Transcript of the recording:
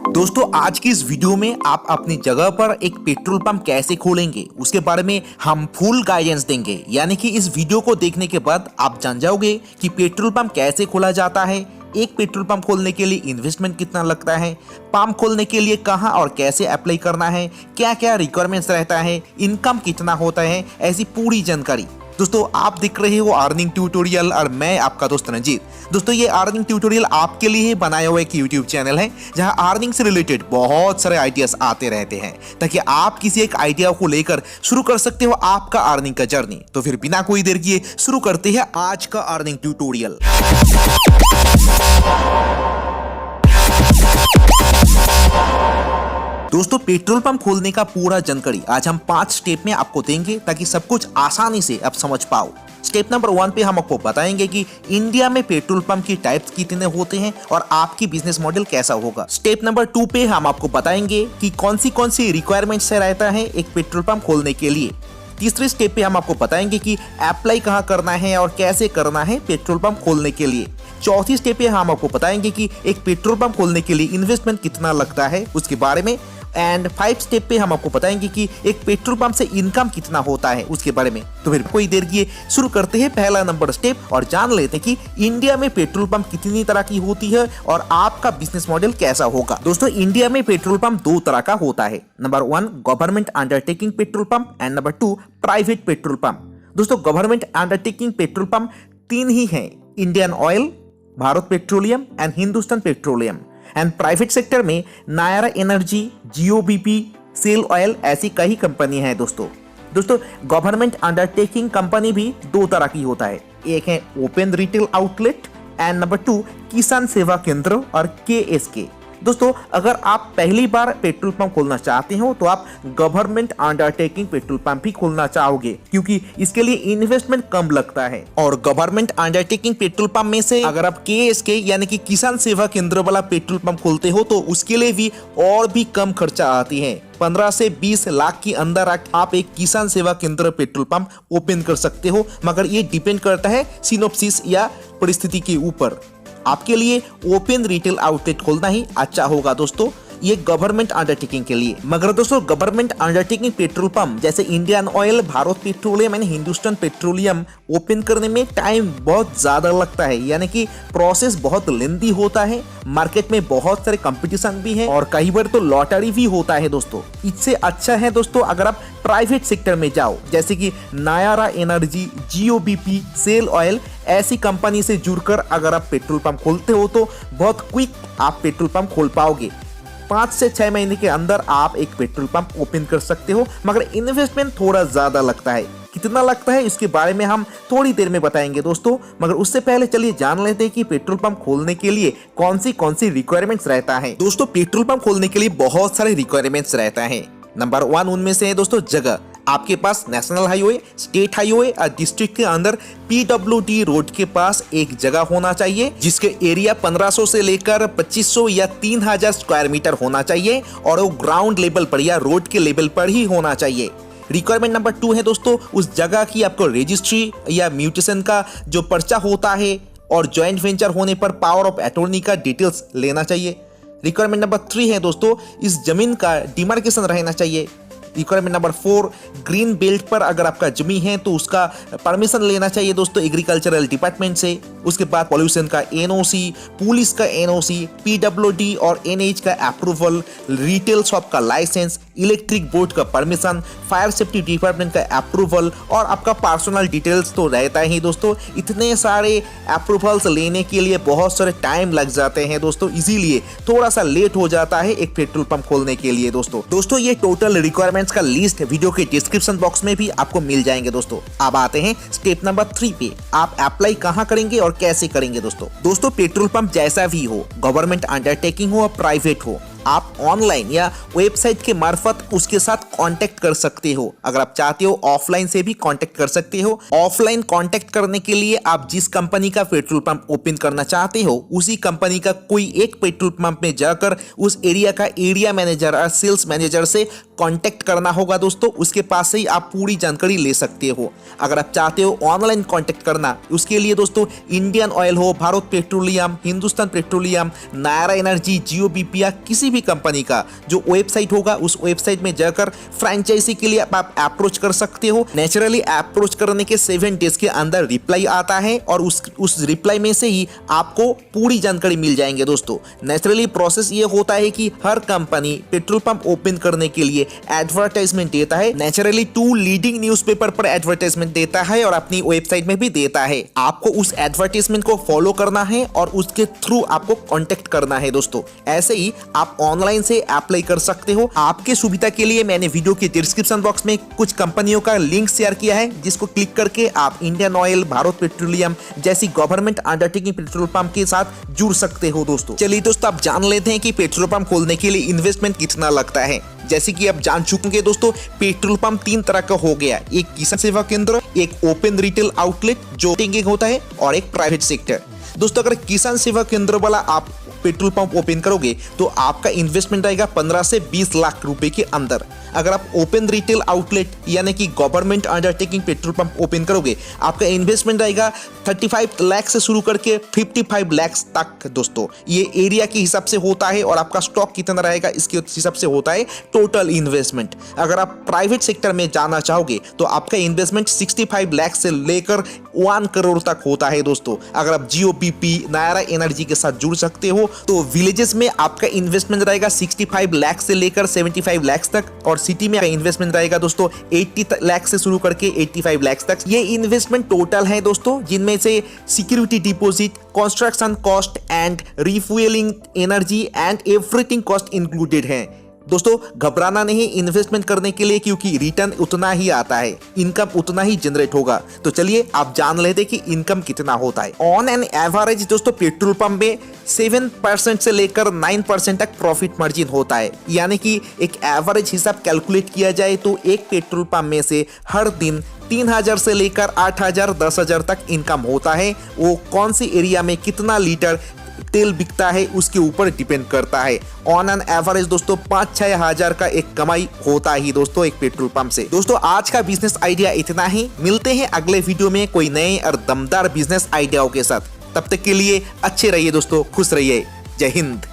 दोस्तों आज की इस वीडियो में आप अपनी जगह पर एक पेट्रोल पंप कैसे खोलेंगे उसके बारे में हम फुल गाइडेंस देंगे। यानी कि इस वीडियो को देखने के बाद आप जान जाओगे कि पेट्रोल पंप कैसे खोला जाता है, एक पेट्रोल पंप खोलने के लिए इन्वेस्टमेंट कितना लगता है, पंप खोलने के लिए कहां और कैसे अप्लाई करना है, क्या क्या रिक्वायरमेंट्स रहता है, इनकम कितना होता है, ऐसी पूरी जानकारी। दोस्तों आप देख रहे हो अर्निंग ट्यूटोरियल और मैं आपका दोस्त रंजीत। दोस्तों ये अर्निंग ट्यूटोरियल आपके लिए ही बनाया हुआ एक यूट्यूब चैनल है जहां अर्निंग से रिलेटेड बहुत सारे आइडियाज आते रहते हैं ताकि आप किसी एक आइडिया को लेकर शुरू कर सकते हो आपका अर्निंग का जर्नी। तो फिर बिना कोई देर किए शुरू करते हैं आज का अर्निंग ट्यूटोरियल। दोस्तों पेट्रोल पंप खोलने का पूरा जानकारी आज हम 5 स्टेप में आपको देंगे ताकि सब कुछ आसानी से आप समझ पाओ। स्टेप नंबर 1 पे हम आपको बताएंगे कि इंडिया में पेट्रोल पंप की टाइप्स कितने होते हैं और आपकी बिजनेस मॉडल कैसा होगा। स्टेप नंबर 2 पे हम आपको बताएंगे कि कौन सी रिक्वायरमेंट्स रहता है एक पेट्रोल पंप खोलने के लिए। तीसरे स्टेप पे हम आपको बताएंगे कि अप्लाई कहाँ करना है और कैसे करना है पेट्रोल पंप खोलने के लिए। चौथी स्टेप पे हम आपको बताएंगे कि एक पेट्रोल पंप खोलने के लिए इन्वेस्टमेंट कितना लगता है उसके बारे में। एंड 5 स्टेप पे हम आपको बताएंगे कि एक पेट्रोल पंप से इनकम कितना होता है उसके बारे में। तो फिर कोई देर किए शुरू करते हैं पहला नंबर स्टेप और जान लेते हैं कि इंडिया में पेट्रोल पंप कितनी तरह की होती है और आपका बिजनेस मॉडल कैसा होगा। दोस्तों इंडिया में पेट्रोल पंप 2 तरह का होता है। Number 1 government undertaking petrol pump and number 2 private petrol pump. दोस्तों गवर्नमेंट अंडरटेकिंग पेट्रोल पंप 3 ही है, Indian oil, Bharat petroleum and Hindustan petroleum. And private sector में नायरा एनर्जी, जीओबीपी, सेल ऑयल ऐसी कई कंपनी है। दोस्तों गवर्नमेंट अंडरटेकिंग कंपनी भी 2 तरह की होता है, एक है open retail outlet and number 2 किसान सेवा केंद्र और केएसके। दोस्तों अगर आप पहली बार पेट्रोल पंप खोलना चाहते हो तो आप गवर्नमेंट अंडरटेकिंग पेट्रोल पंप ही खोलना चाहोगे क्योंकि इसके लिए इन्वेस्टमेंट कम लगता है। और गवर्नमेंट अंडरटेकिंग पेट्रोल पंप में से अगर आप केएसके यानी कि किसान सेवा केंद्र वाला पेट्रोल पंप खोलते हो तो उसके लिए भी और भी कम खर्चा आती है। 15 से 20 लाख के अंदर आप एक किसान सेवा केंद्र पेट्रोल पंप ओपन कर सकते हो, मगर ये डिपेंड करता है सिनोप्सिस या परिस्थिति के ऊपर। आपके लिए ओपन रिटेल आउटलेट खोलना ही अच्छा होगा दोस्तों, ये गवर्नमेंट अंडरटेकिंग के लिए। मगर दोस्तों गवर्नमेंट अंडरटेकिंग पेट्रोल पंप जैसे Indian oil, Bharat petroleum and Hindustan petroleum open करने में टाइम बहुत ज्यादा लगता है, यानी कि प्रोसेस बहुत लेंथी होता है। मार्केट में बहुत सारे कंपटीशन भी है और कई बार तो लॉटरी भी होता है। दोस्तों इससे अच्छा है दोस्तों अगर आप प्राइवेट सेक्टर में जाओ जैसे कि नायरा एनर्जी, जीओबीपी, सेल ऑयल ऐसी कंपनी से जुड़कर अगर आप पेट्रोल पंप खोलते हो तो बहुत क्विक आप पेट्रोल पंप खोल पाओगे। 5 से 6 महीने के अंदर आप एक पेट्रोल पंप ओपन कर सकते हो, मगर इन्वेस्टमेंट थोड़ा ज्यादा लगता है। कितना लगता है इसके बारे में हम थोड़ी देर में बताएंगे दोस्तों, मगर उससे पहले चलिए जान लेते हैं कि पेट्रोल पंप खोलने के लिए कौन सी रिक्वायरमेंट्स रहता है। दोस्तों पेट्रोल पंप खोलने के लिए बहुत सारे रिक्वायरमेंट्स रहता है। नंबर 1 उनमें से है दोस्तों जगह। आपके पास नेशनल हाईवे, स्टेट हाईवे और डिस्ट्रिक्ट के अंदर पीडब्ल्यूडी रोड के पास एक जगह होना चाहिए जिसके एरिया 1500 से लेकर 2500 या 3000 स्क्वायर मीटर होना चाहिए और वो ग्राउंड लेवल पर या रोड के लेवल पर ही होना चाहिए। रिक्वायरमेंट नंबर 2 है दोस्तों उस जगह की आपको रजिस्ट्री या म्यूटेशन का जो पर्चा होता है और ज्वाइंट वेंचर होने पर पावर ऑफ अटॉर्नी का डिटेल्स लेना चाहिए। रिक्वायरमेंट नंबर 3 है दोस्तों इस जमीन का डिमार्केशन रहना चाहिए। रिक्वायरमेंट नंबर 4 ग्रीन बेल्ट पर अगर आपका जमीन है तो उसका परमिशन लेना चाहिए दोस्तों एग्रीकल्चरल डिपार्टमेंट से। उसके बाद पॉल्यूशन का एनओसी, पुलिस का एनओसी, पीडब्ल्यूडी और एनएच का अप्रूवल, रिटेल शॉप का लाइसेंस, इलेक्ट्रिक बोर्ड का परमिशन, फायर सेफ्टी डिपार्टमेंट का अप्रूवल और आपका पर्सनल डिटेल्स तो रहता ही दोस्तों। इतने सारे अप्रूवल्स लेने के लिए बहुत सारे टाइम लग जाते हैं दोस्तों, इसीलिए थोड़ा सा लेट हो जाता है एक पेट्रोल पंप खोलने के लिए। दोस्तों ये टोटल रिक्वायरमेंट्स का लिस्ट वीडियो के डिस्क्रिप्शन बॉक्स में भी आपको मिल जाएंगे दोस्तों। अब आते हैं स्टेप नंबर 3 पे, आप अप्लाई कहां करेंगे और कैसे करेंगे। दोस्तों पेट्रोल पंप जैसा भी हो, गवर्नमेंट अंडरटेकिंग हो या प्राइवेट हो, आप ऑनलाइन या वेबसाइट के मार्फत उसके साथ कांटेक्ट कर सकते हो। अगर आप चाहते हो ऑफलाइन से भी कांटेक्ट कर सकते हो। ऑफलाइन कांटेक्ट करने के लिए आप जिस कंपनी का पेट्रोल पंप ओपन करना चाहते हो उसी कंपनी का कोई एक पेट्रोल पंप में जाकर उस एरिया का एरिया मैनेजर और सेल्स मैनेजर से कांटेक्ट करना होगा दोस्तों, उसके पास से ही आप पूरी जानकारी ले सकते हो। अगर आप चाहते हो ऑनलाइन कांटेक्ट करना, उसके लिए दोस्तों इंडियन ऑयल हो, Bharat petroleum, Hindustan petroleum, Nayara energy, Jio BP या किसी भी कंपनी का जो वेबसाइट होगा उस वेबसाइट में जाकर फ्रेंचाइजी के लिए आप अप्रोच कर सकते हो। नेचुरली अप्रोच करने के 7 डेज के अंदर रिप्लाई आता है और उस रिप्लाई में से ही आपको पूरी जानकारी मिल जाएंगे दोस्तों। नेचुरली प्रोसेस ये होता है कि हर कंपनी पेट्रोल पंप ओपन करने के लिए एडवर्टाइजमेंट देता है। नेचुरली 2 लीडिंग न्यूज़पेपर पर एडवर्टाइजमेंट देता है और अपनी वेबसाइट में भी देता है। आपको उस एडवर्टाइजमेंट को फॉलो करना है और उसके थ्रू आपको कांटेक्ट करना है दोस्तों। ऐसे ही आप ऑनलाइन से अप्लाई कर सकते हो। आपके सुविधा के लिए मैंने वीडियो के डिस्क्रिप्शन बॉक्स में कुछ कंपनियों का लिंक शेयर किया है, जिसको क्लिक करके आप इंडियन ऑयल, भारत पेट्रोलियम जैसी गवर्नमेंट अंडरटेकिंग पेट्रोल पंप के साथ जुड़ सकते हो दोस्तों। चलिए दोस्तों, आप जान लेते हैं कि पेट्रोल पंप खोलने के लिए इन्वेस्टमेंट कितना लगता है। जैसे कि आप जान चुके हैं दोस्तों, पेट्रोल पंप 3 तरह का हो गया, एक किसान सेवा केंद्र, एक ओपन रिटेल आउटलेट जो होता है और एक प्राइवेट सेक्टर। दोस्तों, अगर किसान सेवा केंद्र वाला आप पेट्रोल पंप ओपन करोगे तो आपका इन्वेस्टमेंट आएगा 15 से 20 लाख रुपए के अंदर। अगर आप ओपन रिटेल आउटलेट यानी कि government undertaking petrol pump open करोगे, आपका इन्वेस्टमेंट आएगा 35 लाख से शुरू करके 55 लाख तक दोस्तों। ये एरिया के हिसाब से होता है और आपका स्टॉक कितना रहेगा इसके हिसाब से होता है टोटल इन्वेस्टमेंट। अगर आप प्राइवेट सेक्टर में जाना चाहोगे तो आपका इन्वेस्टमेंट 65 लाख से लेकर 1 करोड़ तक होता है दोस्तों। अगर आप जियो बीपी, नायरा एनर्जी के साथ जुड़ सकते हो तो विलेजेस में आपका इन्वेस्टमेंट रहेगा 65 लाख से लेकर 75 लाख तक, और सिटी में इन्वेस्टमेंट रहेगा दोस्तों 80 लाख से शुरू करके 85 लाख तक। ये इन्वेस्टमेंट टोटल है दोस्तों, जिनमें से security deposit, construction cost and refuelling energy and everything cost included है। दोस्तों, घबराना नहीं इन्वेस्टमेंट करने के लिए, क्योंकि रिटर्न उतना ही आता है, इनकम उतना ही जनरेट होगा। तो चलिए आप जान लेते कि इनकम कितना होता है। ऑन एन एवरेज दोस्तों पेट्रोल पंप में 7% से लेकर 9% तक प्रॉफिट मार्जिन होता है। यानी कि एक एवरेज हिसाब कैलकुलेट किया जाए तो एक पेट्रोल पंप में से हर दिन 3000 से लेकर 8000, 10,000 तक इनकम होता है। वो कौन सी एरिया में कितना लीटर तेल बिकता है उसके ऊपर डिपेंड करता है। ऑन एन एवरेज दोस्तों 5-6 हजार का एक कमाई होता ही दोस्तों एक पेट्रोल पंप से। दोस्तों, आज का बिजनेस आइडिया इतना ही। मिलते हैं अगले वीडियो में कोई नए और दमदार बिजनेस आइडियाओं के साथ। तब तक के लिए अच्छे रहिए दोस्तों, खुश रहिए। जय हिंद।